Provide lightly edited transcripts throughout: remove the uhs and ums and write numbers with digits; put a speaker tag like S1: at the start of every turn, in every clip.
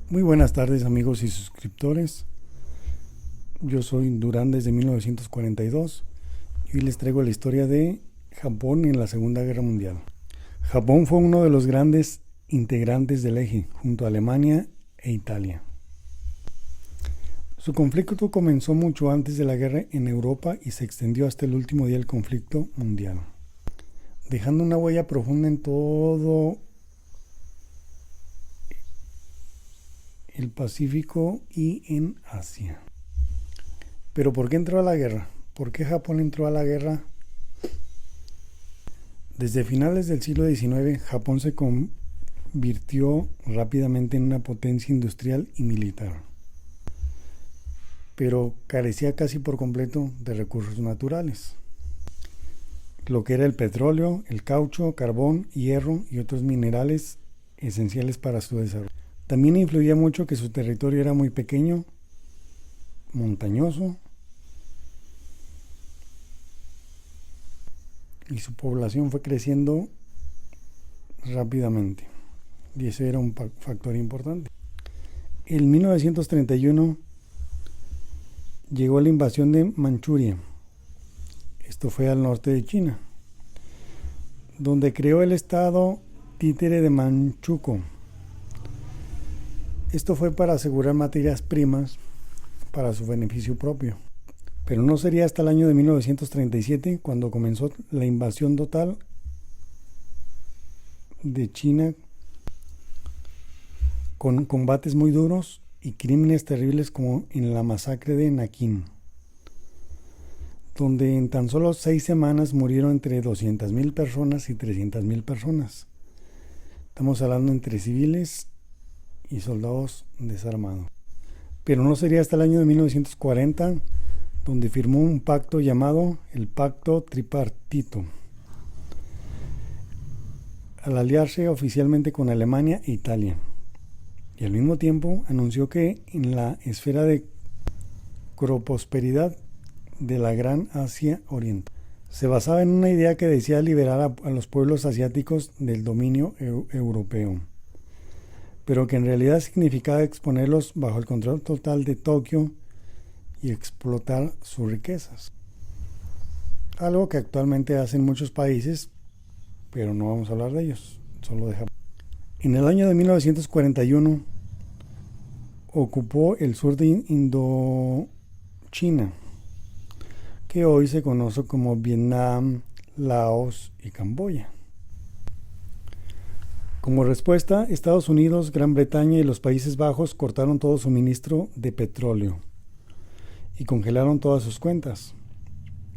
S1: Muy buenas tardes amigos y suscriptores. Yo soy Durán desde 1942 y hoy les traigo la historia de Japón en la Segunda Guerra Mundial. Japón fue uno de los grandes integrantes del eje junto a Alemania e Italia. Su conflicto comenzó mucho antes de la guerra en Europa y se extendió hasta el último día del conflicto mundial, dejando una huella profunda en todo el Pacífico y en Asia. Pero ¿por qué entró a la guerra? ¿Por qué Japón entró a la guerra? Desde finales del siglo XIX, Japón se convirtió rápidamente en una potencia industrial y militar, pero carecía casi por completo de recursos naturales, lo que era el petróleo, el caucho, carbón, hierro y otros minerales esenciales para su desarrollo. También influía mucho que su territorio era muy pequeño, montañoso, y su población fue creciendo rápidamente, y ese era un factor importante. En 1931 llegó la invasión de Manchuria. Esto fue al norte de China, donde creó el estado títere de Manchukuo. Esto fue para asegurar materias primas para su beneficio propio. Pero no sería hasta el año de 1937 cuando comenzó la invasión total de China, con combates muy duros y crímenes terribles como en la masacre de Nankín, donde en tan solo 6 semanas murieron entre 200,000 personas y 300,000 personas. Estamos hablando entre civiles y soldados desarmados. Pero no sería hasta el año de 1940 donde firmó un pacto llamado el Pacto Tripartito, al aliarse oficialmente con Alemania e Italia, y al mismo tiempo anunció que en la esfera de prosperidad de la Gran Asia Oriental se basaba en una idea que decía liberar a los pueblos asiáticos del dominio europeo, pero que en realidad significaba exponerlos bajo el control total de Tokio y explotar sus riquezas. Algo que actualmente hacen muchos países, pero no vamos a hablar de ellos, solo de Japón. En el año de 1941 ocupó el sur de Indochina, que hoy se conoce como Vietnam, Laos y Camboya. Como respuesta, Estados Unidos, Gran Bretaña y los Países Bajos cortaron todo suministro de petróleo y congelaron todas sus cuentas.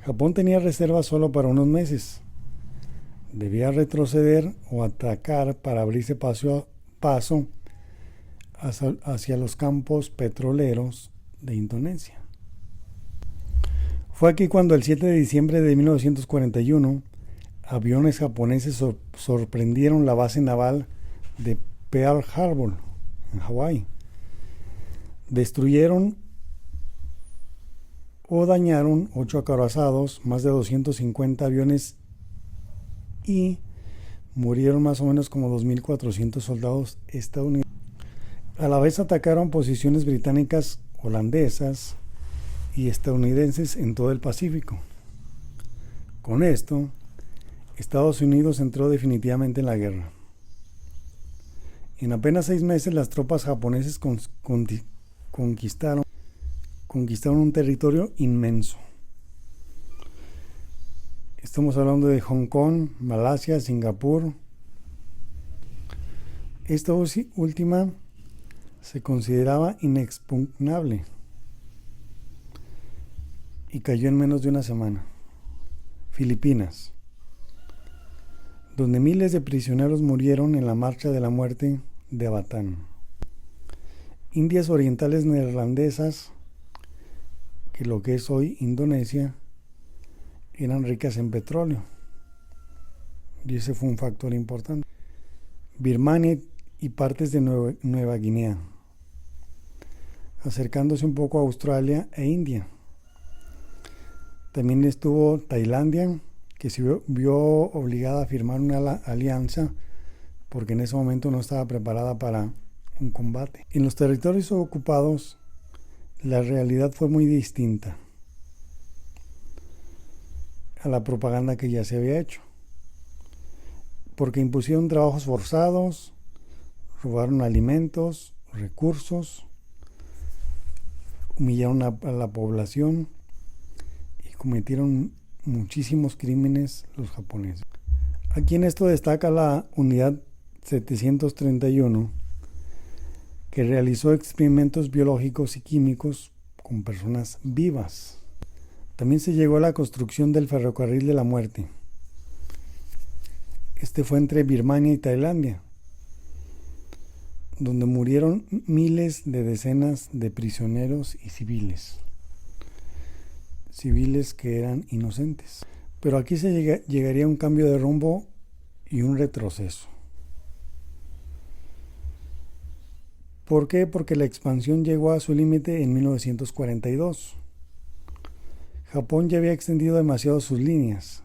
S1: Japón tenía reservas solo para unos meses. Debía retroceder o atacar para abrirse paso hacia los campos petroleros de Indonesia. Fue aquí cuando el 7 de diciembre de 1941 aviones japoneses sorprendieron la base naval de Pearl Harbor, en Hawái. Destruyeron o dañaron 8 acorazados, más de 250 aviones y murieron más o menos como 2.400 soldados estadounidenses. A la vez atacaron posiciones británicas, holandesas y estadounidenses en todo el Pacífico. Con esto, Estados Unidos entró definitivamente en la guerra. En apenas 6 meses las tropas japonesas conquistaron un territorio inmenso. Estamos hablando de Hong Kong, Malasia, Singapur. Esta última se consideraba inexpugnable y cayó en menos de una semana. Filipinas, donde miles de prisioneros murieron en la marcha de la muerte de Bataan. Indias Orientales Neerlandesas, que lo que es hoy Indonesia, eran ricas en petróleo, y ese fue un factor importante. Birmania y partes de Nueva Guinea, acercándose un poco a Australia e India. También estuvo Tailandia, que se vio obligada a firmar una alianza porque en ese momento no estaba preparada para un combate. En los territorios ocupados, la realidad fue muy distinta a la propaganda que ya se había hecho, porque impusieron trabajos forzados, robaron alimentos, recursos, humillaron a la población y cometieron muchísimos crímenes los japoneses. Aquí en esto destaca la unidad 731, que realizó experimentos biológicos y químicos con personas vivas. También se llegó a la construcción del ferrocarril de la muerte. Este fue entre Birmania y Tailandia, donde murieron miles de decenas de prisioneros y civiles que eran inocentes. Pero aquí se llegaría a un cambio de rumbo y un retroceso. ¿Por qué? Porque la expansión llegó a su límite en 1942. Japón ya había extendido demasiado sus líneas.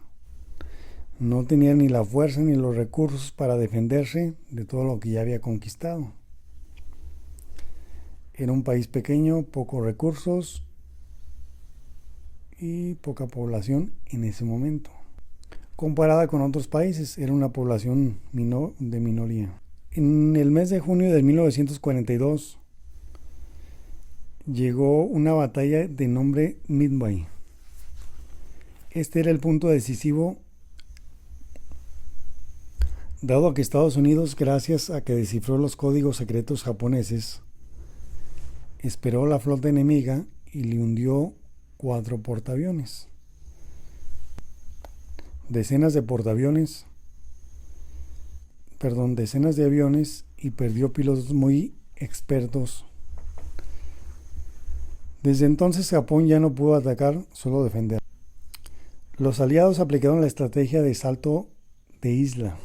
S1: No tenía ni la fuerza ni los recursos para defenderse de todo lo que ya había conquistado. Era un país pequeño, pocos recursos y poca población en ese momento. Comparada con otros países, era una población de minoría. En el mes de junio de 1942 llegó una batalla de nombre Midway. Este era el punto decisivo, dado que Estados Unidos, gracias a que descifró los códigos secretos japoneses, esperó la flota enemiga y le hundió 4 portaaviones. Decenas de aviones y perdió pilotos muy expertos. Desde entonces Japón ya no pudo atacar, solo defender. Los aliados aplicaron la estrategia de salto de isla.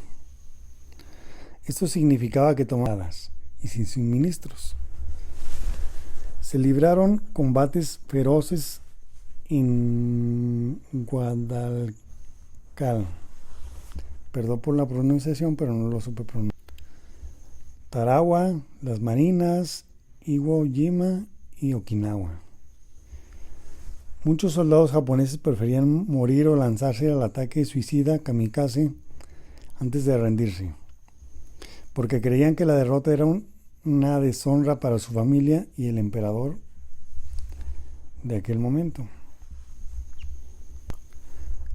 S1: Esto significaba que tomadas y sin suministros. Se libraron combates feroces en Guadalcanal. Perdón por la pronunciación, pero no lo supe pronunciar. Tarawa, las Marinas, Iwo Jima y Okinawa. Muchos soldados japoneses preferían morir o lanzarse al ataque suicida kamikaze antes de rendirse, porque creían que la derrota era una deshonra para su familia y el emperador de aquel momento.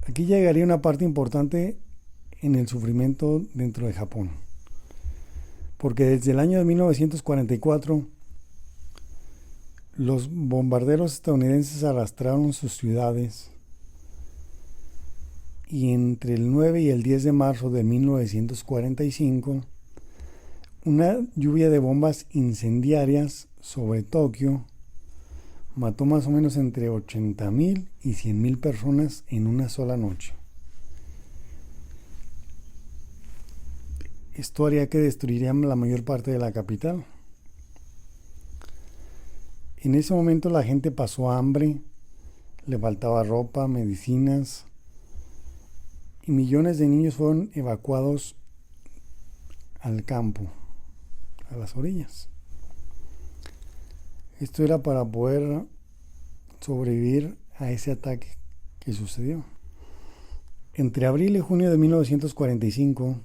S1: Aquí llegaría una parte importante en el sufrimiento dentro de Japón, porque desde el año de 1944 los bombarderos estadounidenses arrastraron sus ciudades y entre el 9 y el 10 de marzo de 1945 una lluvia de bombas incendiarias sobre Tokio mató más o menos entre 80,000 y 100,000 personas en una sola noche. Esto haría que destruirían la mayor parte de la capital. En ese momento la gente pasó hambre, le faltaba ropa, medicinas, y millones de niños fueron evacuados al campo, a las orillas. Esto era para poder sobrevivir a ese ataque que sucedió. Entre abril y junio de 1945,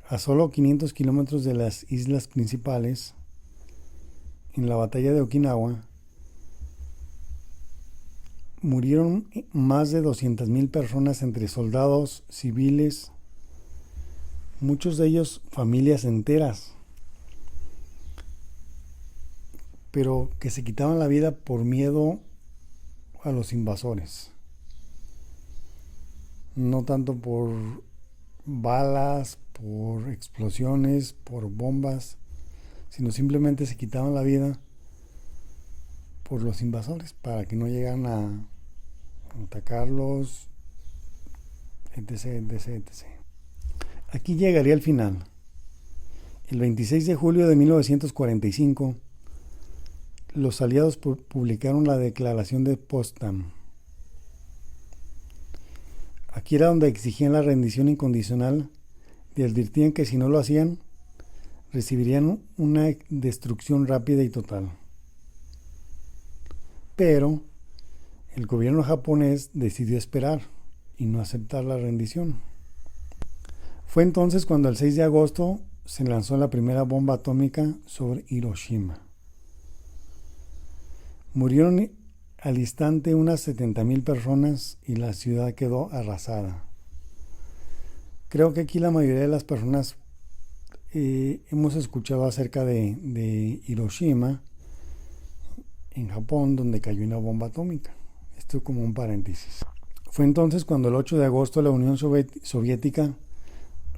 S1: a solo 500 kilómetros de las islas principales, en la batalla de Okinawa, murieron más de 200,000 personas entre soldados, civiles, muchos de ellos familias enteras, pero que se quitaban la vida por miedo a los invasores, no tanto por balas, por explosiones, por bombas, sino simplemente se quitaban la vida por los invasores para que no llegaran a atacarlos, etc. Aquí llegaría el final. El 26 de julio de 1945, los aliados publicaron la Declaración de Potsdam. Aquí era donde exigían la rendición incondicional y advertían que si no lo hacían, recibirían una destrucción rápida y total. Pero el gobierno japonés decidió esperar y no aceptar la rendición. Fue entonces cuando el 6 de agosto se lanzó la primera bomba atómica sobre Hiroshima. Murieron al instante unas 70,000 personas y la ciudad quedó arrasada. Creo que aquí la mayoría de las personas hemos escuchado acerca de Hiroshima, en Japón, donde cayó una bomba atómica. Esto como un paréntesis. Fue entonces cuando el 8 de agosto la Unión Soviética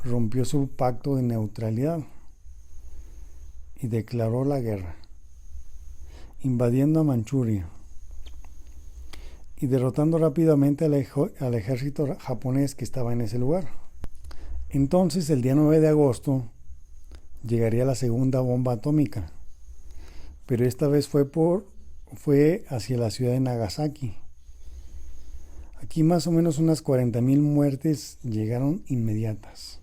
S1: rompió su pacto de neutralidad y declaró la guerra, invadiendo a Manchuria y derrotando rápidamente al ejército japonés que estaba en ese lugar. Entonces, el día 9 de agosto llegaría la segunda bomba atómica, pero esta vez fue hacia la ciudad de Nagasaki. Aquí más o menos unas 40,000 muertes llegaron inmediatas.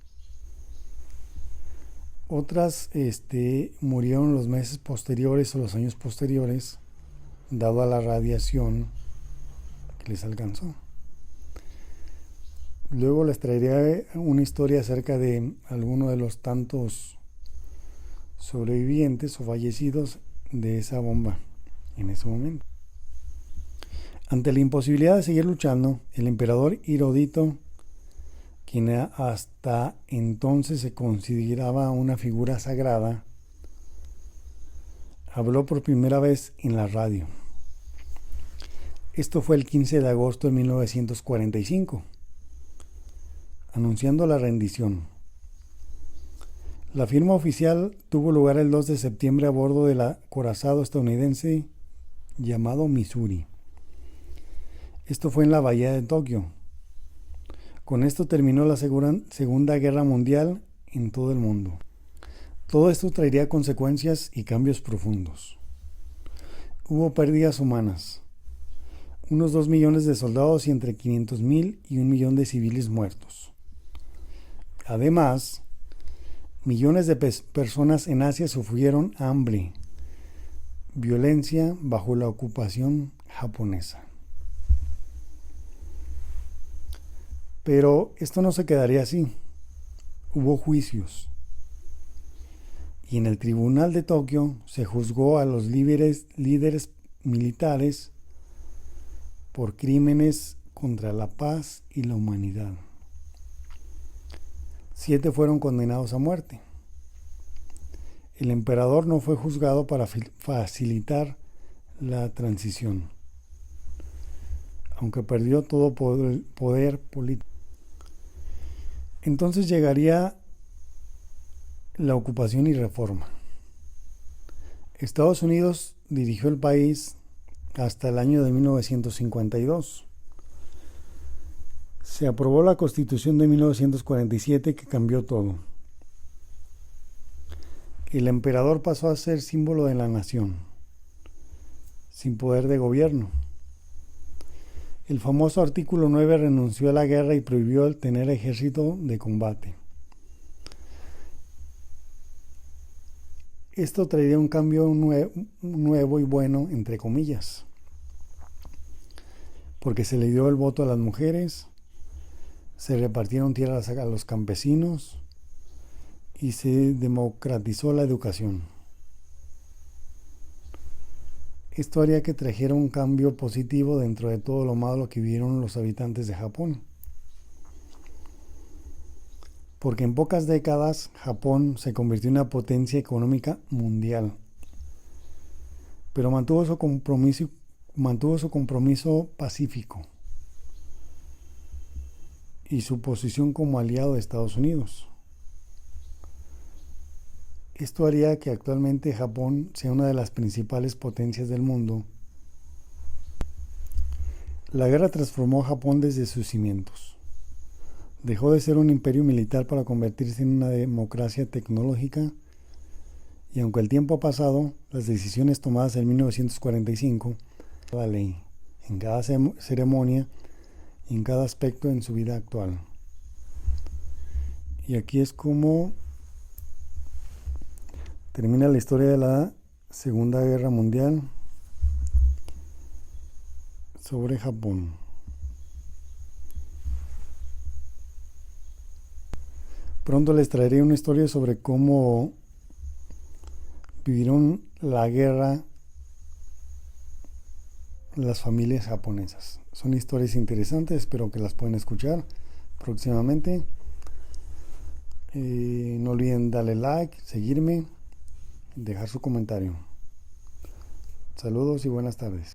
S1: Otras murieron los meses posteriores o los años posteriores, dado a la radiación que les alcanzó. Luego les traeré una historia acerca de alguno de los tantos sobrevivientes o fallecidos de esa bomba en ese momento. Ante la imposibilidad de seguir luchando, el emperador Hirohito, quien hasta entonces se consideraba una figura sagrada, habló por primera vez en la radio. Esto fue el 15 de agosto de 1945, anunciando la rendición. La firma oficial tuvo lugar el 2 de septiembre a bordo del acorazado estadounidense llamado Missouri. Esto fue en la bahía de Tokio. Con esto terminó la Segunda Guerra Mundial en todo el mundo. Todo esto traería consecuencias y cambios profundos. Hubo pérdidas humanas, unos 2 millones de soldados y entre 500,000 y 1 millón de civiles muertos. Además, millones de personas en Asia sufrieron hambre, violencia bajo la ocupación japonesa. Pero esto no se quedaría así. Hubo juicios. Y en el Tribunal de Tokio se juzgó a los líderes militares por crímenes contra la paz y la humanidad. 7 fueron condenados a muerte. El emperador no fue juzgado para facilitar la transición, aunque perdió todo poder político. Entonces llegaría la ocupación y reforma. Estados Unidos dirigió el país hasta el año de 1952. Se aprobó la Constitución de 1947 que cambió todo. El emperador pasó a ser símbolo de la nación, sin poder de gobierno. El famoso artículo 9 renunció a la guerra y prohibió el tener ejército de combate. Esto traería un cambio nuevo y bueno, entre comillas, porque se le dio el voto a las mujeres, se repartieron tierras a los campesinos y se democratizó la educación. Esto haría que trajera un cambio positivo dentro de todo lo malo que vivieron los habitantes de Japón. Porque en pocas décadas Japón se convirtió en una potencia económica mundial. Pero mantuvo su compromiso pacífico y su posición como aliado de Estados Unidos. Esto haría que actualmente Japón sea una de las principales potencias del mundo. La guerra transformó a Japón desde sus cimientos. Dejó de ser un imperio militar para convertirse en una democracia tecnológica, y aunque el tiempo ha pasado, las decisiones tomadas en 1945, la ley, en cada ceremonia y en cada aspecto en su vida actual. Y aquí es como Termina la historia de la Segunda Guerra Mundial sobre Japón. Pronto les traeré una historia sobre cómo vivieron la guerra las familias japonesas. Son historias interesantes, espero que las puedan escuchar próximamente. No olviden darle like, seguirme, dejar su comentario. Saludos y buenas tardes.